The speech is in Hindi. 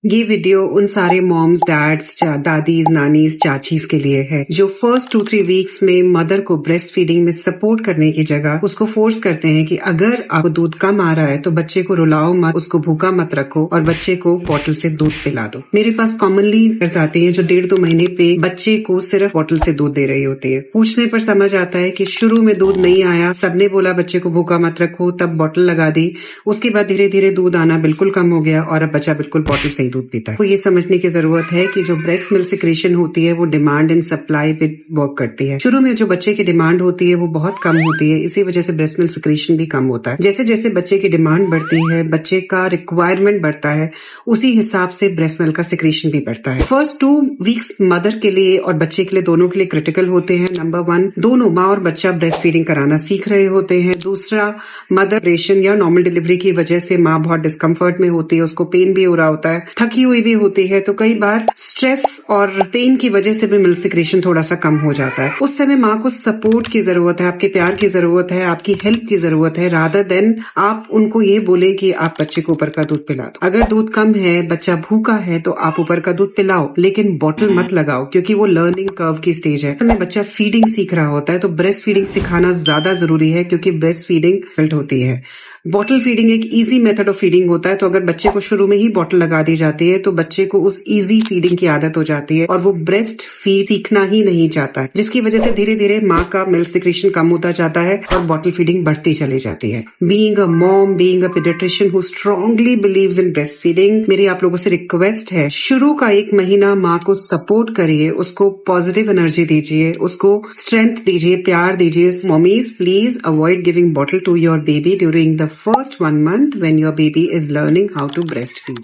ये वीडियो उन सारे मॉम्स, डैड्स, दादीज, नानीज, चाचीज के लिए है जो फर्स्ट 2-3 वीक्स में मदर को ब्रेस्ट फीडिंग में सपोर्ट करने की जगह उसको फोर्स करते हैं कि अगर आपको दूध कम आ रहा है तो बच्चे को रुलाओ मत, उसको भूखा मत रखो और बच्चे को बॉटल से दूध पिला दो। मेरे पास कॉमनली आते हैं जो 1.5-2 महीने पे बच्चे को सिर्फ बॉटल से दूध दे रही होती है। पूछने पर समझ आता है कि शुरू में दूध नहीं आया, सबने बोला बच्चे को भूखा मत रखो, तब बॉटल लगा दी। उसके बाद धीरे धीरे दूध आना बिल्कुल कम हो गया और अब बच्चा बिल्कुल बॉटल से दूध पीता है। तो ये समझने की जरूरत है कि जो ब्रेस्ट मिल्क सिक्रेशन होती है वो डिमांड एंड सप्लाई पे वर्क करती है। शुरू में जो बच्चे की डिमांड होती है वो बहुत कम होती है, इसी वजह से ब्रेस्ट मिल्क सिक्रेशन भी कम होता है। जैसे जैसे बच्चे की डिमांड बढ़ती है, बच्चे का रिक्वायरमेंट बढ़ता है, उसी हिसाब से ब्रेस्ट मिल्क का सिक्रेशन भी बढ़ता है। फर्स्ट 2 वीक्स मदर के लिए और बच्चे के लिए दोनों के लिए क्रिटिकल होते हैं। नंबर 1, दोनों माँ और बच्चा ब्रेस्ट फीडिंग कराना सीख रहे होते हैं। दूसरा, मदर ऑपरेशन या नॉर्मल डिलीवरी की वजह से माँ बहुत डिस्कम्फर्ट में होती है, उसको पेन भी हो रहा होता है, थकी हुई भी होती है, तो कई बार स्ट्रेस और पेन की वजह से भी मिल्क सिक्रेशन थोड़ा सा कम हो जाता है। उस समय माँ को सपोर्ट की जरूरत है, आपके प्यार की जरूरत है, आपकी हेल्प की जरूरत है, रादर देन आप उनको ये बोले कि आप बच्चे को ऊपर का दूध पिला दो। अगर दूध कम है, बच्चा भूखा है, तो आप ऊपर का दूध पिलाओ, लेकिन बॉटल मत लगाओ, क्योंकि वो लर्निंग कर्व की स्टेज है। तो बच्चा फीडिंग सीख रहा होता है, तो ब्रेस्ट फीडिंग सिखाना ज्यादा जरूरी है, क्योंकि ब्रेस्ट फीडिंग फिल्ट होती है। बॉटल फीडिंग एक इजी मेथड ऑफ फीडिंग होता है, तो अगर बच्चे को शुरू में ही बॉटल लगा दी जाती है तो बच्चे को उस इजी फीडिंग की आदत हो जाती है और वो ब्रेस्ट फीड सीखना ही नहीं चाहता है, जिसकी वजह से धीरे धीरे माँ का मिल्क सिक्रेशन कम होता जाता है और बॉटल फीडिंग बढ़ती चली जाती है। Being a mom, being a paediatrician who strongly believes in breast feeding, मेरी आप लोगों से रिक्वेस्ट है, शुरू का 1 महीना माँ को सपोर्ट करिए, उसको पॉजिटिव एनर्जी दीजिए, उसको स्ट्रेंथ दीजिए, प्यार दीजिए। Mommies, please avoid giving bottle to your baby during the first 1 month when your baby is learning how to breastfeed.